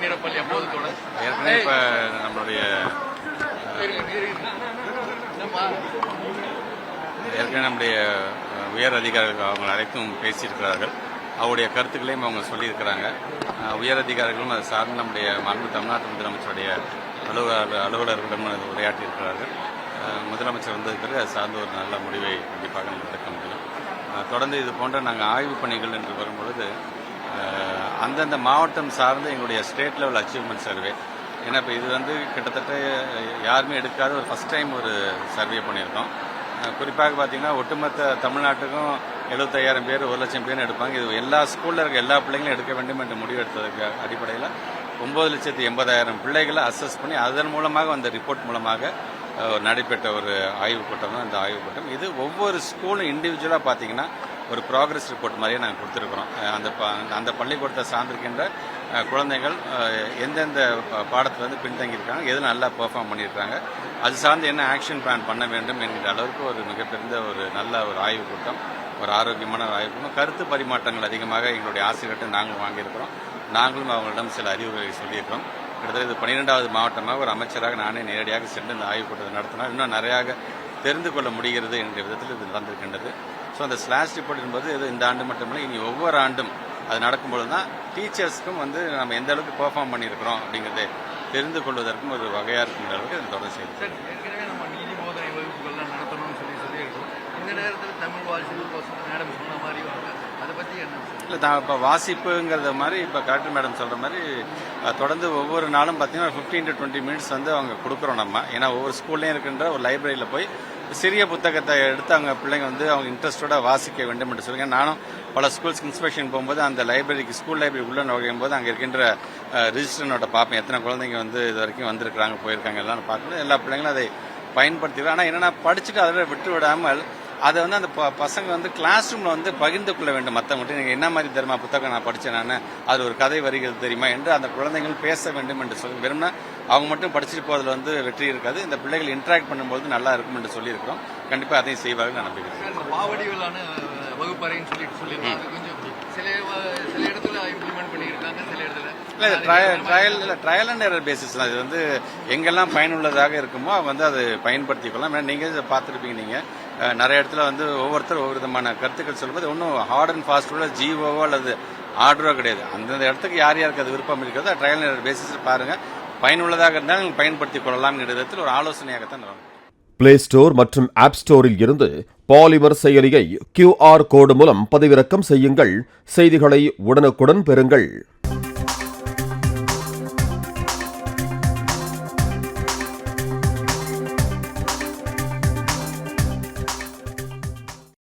நிரப்பல் எப்போது தொடரும்? ஏற்கனவே இப்போ நம்மளுடைய உயர் அதிகாரிகள் அவங்க அனைத்தும் பேசியிருக்கிறார்கள். அவருடைய கருத்துக்களையும் அவங்க சொல்லியிருக்கிறாங்க. உயர் அதிகாரிகளும் அதை சார்ந்து நம்முடைய மாண்பு தமிழ்நாட்டு முதலமைச்சருடைய அலுவலர்களுடன் உரையாற்றியிருக்கிறார்கள். முதலமைச்சர் வந்தது பிறகு அது சார்ந்து ஒரு நல்ல முடிவை கண்டிப்பாக நம்ம எடுக்க முடியும். தொடர்ந்து இது போன்ற நாங்கள் ஆய்வு பணிகள் என்று வரும்பொழுது அந்தந்த மாவட்டம் சார்ந்து எங்களுடைய ஸ்டேட் லெவல் அச்சீவ்மெண்ட் சர்வே, ஏன்னா இப்போ இது கிட்டத்தட்ட யாருமே எடுக்காத ஒரு ஃபஸ்ட் டைம் ஒரு சர்வே பண்ணியிருக்கோம். குறிப்பாக பார்த்தீங்கன்னா ஒட்டுமொத்த தமிழ்நாட்டுக்கும் 75,000 பேர் 1,00,000 பேர் எடுப்பாங்க. இது எல்லா ஸ்கூலில் இருக்க எல்லா பிள்ளைங்களும் எடுக்க வேண்டும் என்று முடிவு எடுத்ததுக்கு அடிப்படையில் 9,80,000 பிள்ளைகளை அசஸ் பண்ணி அதன் மூலமாக அந்த ரிப்போர்ட் மூலமாக நடைபெற்ற ஒரு ஆய்வுக் கூட்டம் தான் இந்த ஆய்வுக் கூட்டம். இது ஒவ்வொரு ஸ்கூலும் இண்டிவிஜுவலாக பார்த்தீங்கன்னா ஒரு ப்ராக்ரஸ் ரிப்போர்ட் மாதிரியே நாங்கள் கொடுத்துருக்குறோம். அந்த பள்ளிக்கூடத்தை சார்ந்திருக்கின்ற குழந்தைகள் எந்தெந்த பாடத்தில் பின்தங்கியிருக்காங்க, எது நல்லா பெர்ஃபார்ம் பண்ணியிருக்காங்க, அது சார்ந்து என்ன ஆக்ஷன் பிளான் பண்ண வேண்டும் என்கிற அளவுக்கு ஒரு மிகப்பெரிய ஒரு நல்ல ஒரு ஆய்வுக் கூட்டம், ஒரு ஆரோக்கியமான ஒரு ஆய்வுக் கூட்டம். கருத்து பரிமாற்றங்கள் அதிகமாக எங்களுடைய ஆசிரியர்கிட்ட நாங்கள் வாங்கியிருக்கிறோம். நாங்களும் அவங்களிடம் சில அறிவுரைகளை சொல்லியிருக்கிறோம். கிட்டத்தட்ட இது 12வது மாவட்டமாக ஒரு அமைச்சராக நானே நேரடியாக சென்று இந்த ஆய்வுக் கூட்டத்தை நடத்தினால் இன்னும் நிறையாக தெரிந்து கொள்ள முடிகிறது என்ற விதத்தில் இது நடந்திருக்கின்றது. ஸோ அந்த ஸ்லாஷ் ரிப்போர்ட் என்பது இந்த ஆண்டு மட்டுமில்லை, இனி ஒவ்வொரு ஆண்டும் அது நடக்கும்போது தான் டீச்சர்ஸ்க்கும் நம்ம எந்த அளவுக்கு பெர்ஃபார்ம் பண்ணியிருக்கிறோம் அப்படிங்கிறத தெரிந்து கொள்வதற்கும் ஒரு வகையாக இருக்குங்கிற அளவுக்கு இது தொடர்ந்து செய்யுது. சார், ஏற்கனவே நம்ம நீதி போதனை வகுப்புகள்லாம் நடத்தணும்னு சொல்லியிருக்கோம். இந்த நேரத்தில் தமிழ் வாசிப்பு மேடம் சொன்ன மாதிரி அதை பற்றி என்ன? இல்லை, இப்போ வாசிப்புங்கிறத மாதிரி இப்போ கலெக்டர் மேடம் சொல்கிற மாதிரி தொடர்ந்து ஒவ்வொரு நாளும் பார்த்தீங்கன்னா 15 to 20 மினிட்ஸ் அவங்க கொடுக்குறோம் நம்ம. ஏன்னா ஒவ்வொரு ஸ்கூல்லையும் இருக்கின்ற ஒரு லைப்ரரியில் போய் சிறிய புத்தகத்தை எடுத்து அவங்க பிள்ளைங்க அவங்க இன்ட்ரெஸ்டோட வாசிக்க வேண்டும் என்று சொல்லுங்க. நானும் பல ஸ்கூல்ஸ்க்கு இன்ஸ்பெக்ஷன் போகும்போது அந்த லைப்ரரிக்கு ஸ்கூல் லைப்ரரி உள்ள நுழையும் போது அங்கே இருக்கின்ற ரிஜிஸ்டர் நோட்டை பார்ப்பேன். எத்தனை குழந்தைங்க இது வரைக்கும் வந்திருக்கிறாங்க, போயிருக்காங்க எல்லாம் பார்க்கணும். எல்லா பிள்ளைங்களும் அதை பயன்படுத்திடுவோம். ஆனால் என்னென்னா படிச்சுட்டு அதில் விட்டு விடாமல் அதை அந்த பசங்க கிளாஸ் ரூமில் பகிர்ந்து கொள்ள வேண்டும். மற்றவங்கள்ட்ட நீங்கள் என்ன மாதிரி தெரியுமா புத்தகம் நான் படித்தேன், நான் அது ஒரு கதை வருகிறது தெரியுமா என்று அந்த குழந்தைகள் பேச வேண்டும் என்று சொல்லி வெறும்னா அவங்க மட்டும் படிச்சுட்டு போதில் வெற்றி இருக்காது. இந்த பிள்ளைகள் இன்ட்ராக்ட் பண்ணும்போது நல்லா இருக்கும் என்று சொல்லியிருக்கிறோம். கண்டிப்பாக அதையும் செய்வார்கள் நான் நம்புகிறேன். பாவடிவிலான வகுப்பறைன்னு சொல்லியிருக்காங்க. கொஞ்சம் சில இடத்துல இம்ப்ளிமெண்ட் பண்ணியிருக்காங்க, சில இடத்துல ட்ரையல் அண்ட் எரர் பேசிஸ் தான். இது எங்கெல்லாம் பயனுள்ளதாக இருக்குமோ அவங்க அதை பயன்படுத்திக்கலாம். நீங்கள் இதை பார்த்துருப்பீங்க. நீங்கள் நிறைய இடத்துல ஒவ்வொருத்தர் ஒவ்வொரு விதமான கருத்துக்கள் சொல்லும்போது ஒன்றும் ஹார்ட் அண்ட் ஃபாஸ்டோட ஜிஓவோ அல்லது ஆர்டரோ கிடையாது. அந்தந்த இடத்துக்கு யார் யாருக்கு அது விருப்பம் இருக்கிறதோ ட்ரையல் அண்ட் எரர் பேசிஸில் பாருங்கள். பயனுள்ளதாக இருந்தால் நீங்கள் பயன்படுத்திக் கொள்ளலாம் என்ற விதத்தில் ஒரு ஆலோசனையாகத்தான் வரும். பிளே ஸ்டோர் மற்றும் ஆப் ஸ்டோரில் இருந்து பாலிமர் செயலியை QR கோடு மூலம் பதிவிறக்கம் செய்யுங்கள். செய்திகளை உடனுக்குடன் பெறுங்கள்.